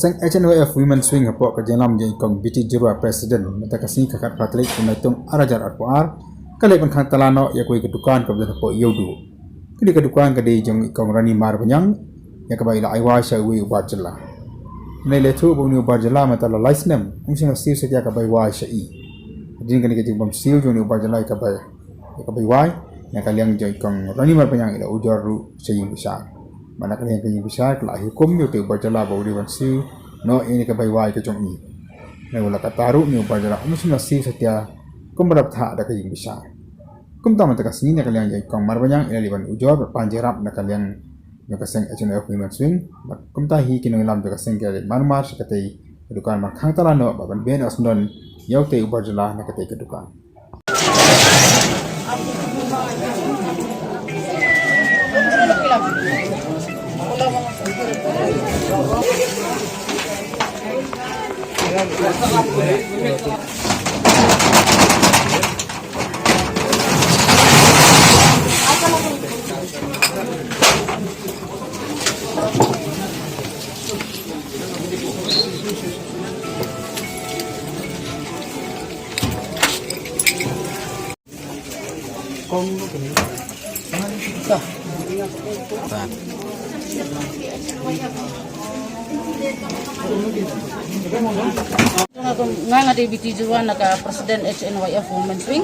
kaseng HNOF Women Swing hapo ka jelam je kong biti jirwa president mata kasing kakat patlik kunaitung arajar arpuar kale pan khang talano ya koi kedukan ka ben hapo yodu kini kedukan ka de jong kong rani mar banyang ya ka baila aiwa sha wi ubar jela nei le thu boni ubar jela mata la license ungsing siu se ya ka bai wa sha i din kani ke jing bom siu jong ubar jela ka bai wa ya ka liang je kong rani mar banyang ila ujaru saying besar mana kalian yang besar kelak hukum itu berjalan bauri wansi no ini kebaikai ke jong ni na wala kataru ni berjalan musim nasi setia kumberap tha ada kalian besar kum ta mata kasini na kalian yang kong marbanyang ila liban ujor berpanjerap na kalian yang kaseng HNF Women Swing kum ta hi kinong lam de kaseng ke marmar sekatai kedukan mar khang talano baban ben asnon yaute berjalan na katai kedukan Nga di biti juan naka presiden HNYF Women Swing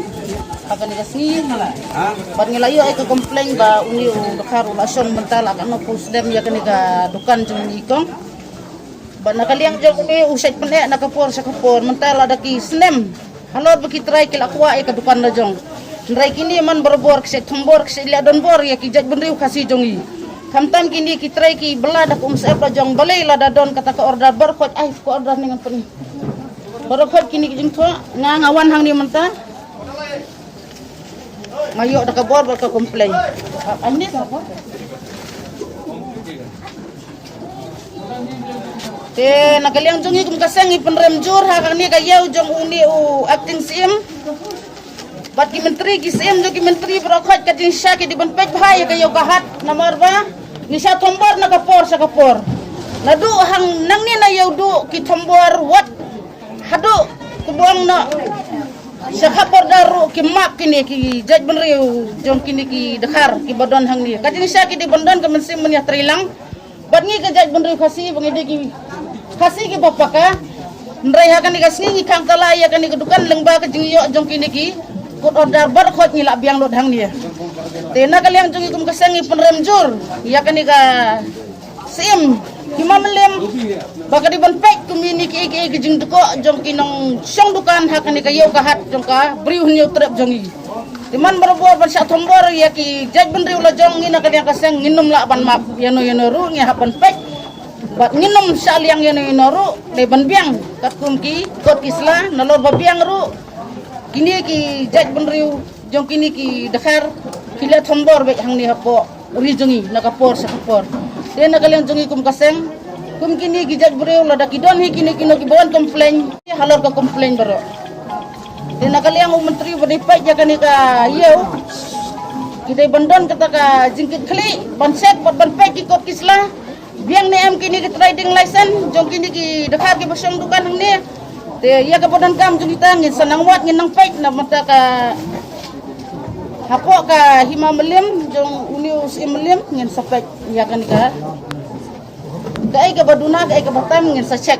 akan digasni mala bat ngelayo ay ka complain ba uni dokar relasyon mental akan no pusdem ya kaniga dukan jung ikong ba nakaliang jung uni usay pene nakapor sa kapor mental ada ki snem halor baki try kila kwa ay ka dukan na jong ndray kini man berbor kse tombor kse ila don bor ya ki jag benriu kasi jongi kamtam kini ki try ki belada kum sep la jong balay la da don kata ka order berkot ay ko order ningan peni berkot kini ki jung thua ngawan hang ni menta ngayo da ka bor ka complain ani apa te nakaliang jongi kum kaseng i penrem jur ha kani ka yau jong uni acting sim bat ki menteri ki sim jo ki menteri berkot ka jing sha ki di ban pej bahaya ka yau kahat nomor ba ni sa tombor na kapor sa kapor nadu hang nang ni na yau du ki tombor wat hadu kubuang na sa kapor daru ki map kini ki jaj benriu jong kini ki dekar ki badon hang ni kadin sya ki di bandon ka mensim menya trilang bat ngi ka jaj benriu kasi bangide ki kasi ki bapaka ndrai ha kan ni kasni ni kang kala ya kan ni kedukan lengba ka jing yo jong kini ki kut order bar khot ni la biang lot hang ni tena kaliang jong ikum kasengi penrem jur ya kan ni ka sim Hima melem baka di banpek kumini ki jing duko jong kinong syong dukan hak ni kayo kahat jong ka briu nyu trep jongi timan berbo ban sa tombor ya ki jag benriu la jong ngina ka kaseng nginum la ban map yano ru nya hapan pek bat nginum sa liang yano ru le ban biang kat kum ki kot kisla nalor ba biang ru kini ki jag benriu jong kini ki dakar kila tombor be hang ni hapo ri jongi nakapor sa kapor dia nak kalian jongi kum kaseng kum kini gijat bereu lada kidon hi kini kino kibawan komplain halor ka komplain baro dia nak kalian menteri beri pai jaga ni ka yeu kita bandon kata ka jingkit kli banset pot ban pai ki kot kisla biang ni am kini ki trading license jong kini ki dakar ki basong dukan hang ni te ya ka bodan kam jong ditangin sanang wat nginang pai na mata ka hapo ka hima melim jong unius melim ngin sapek ya kan ka kai ka baduna kai ka batam ngin sa check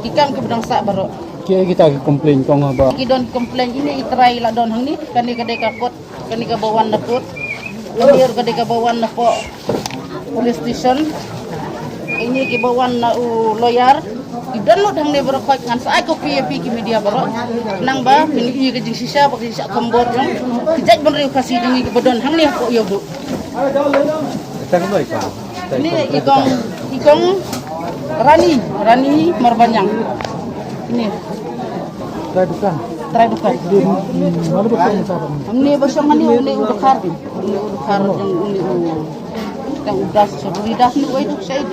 ikam ke bedang sa baro kia kita komplain kong ba ki don komplain ini itrai la don hang ni kani ka deka kot kani ka bawan na pot lir ka deka bawan na po police station ini ki bawan na lawyer idon hang ni baro khot ngan sa ko PAP ki media baro nang ba kini ki jing sisa ba ki sa kambor jong kijaj benriu kasi dingi ki badon hang ni ko yo bu tang noi ka ini ikong rani marbanyang ini try dukan mana betul sa ini basang mani uli udakar yang yang udah sebelidas ni itu saya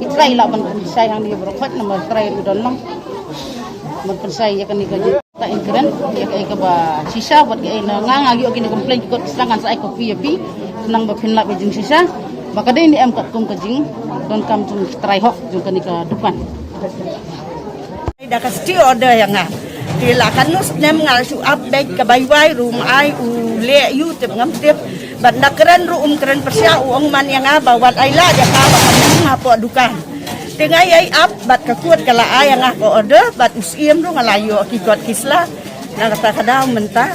itry lah man saya yang dia berkhot nama try udon lang man pensay ya kan ni gaji ta ingkren ya kay ka ba sisa buat kay na ngangagi og ni complain ko serangan sa ko PAP nang ba pinla be jing sisa Maka dia ini kat kong kajing don kam jung try hok jung kani ka dukan. Dah kasi order yang ngah. Dilakan nus nem ngal su update ke bayi room ai u le YouTube ngam tip. Bat nakran room keren persia uang man yang ngah bawat ai la ja ka ba ngapo dukan. Tengah ai up bat ka kuat kala ai yang ngah ko order bat usiem ro ngalayo kikot kisla. Na kata kadang mentah.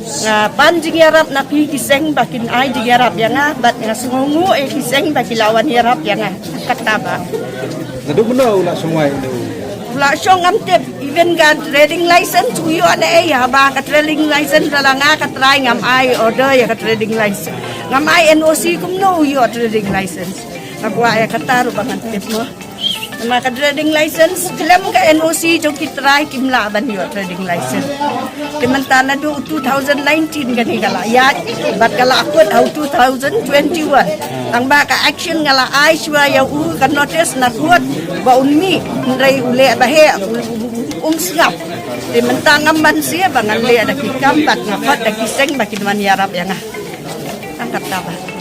Nga panjing yarap na pi kiseng bakin ai di yarap yang ngah bat nga sungu kiseng baki lawan yarap yang ngah kataba. Nadu benar ulah semua itu. Wala siyang amtip, even ka trading license, uyo na haba ka trading license na nga ka try ngam ay order ya ka trading license. Ngam ay NOC kum no uyo trading license. Nagwa ya kataro bang amtip mo. Ngam ka trading license, kilam ka NOC jong kitry kimlaban yo trading license. Dimantana do 2019 gani kala ya, bat kala akut au 2021. Ang baka action ngala ay siya ya ka notice na kuat ba unmi ndray ule bahe sngap di mentangam man siya bangan le ada kikam bat ngafat da kiseng bakin man yarap yang tangkap tabah.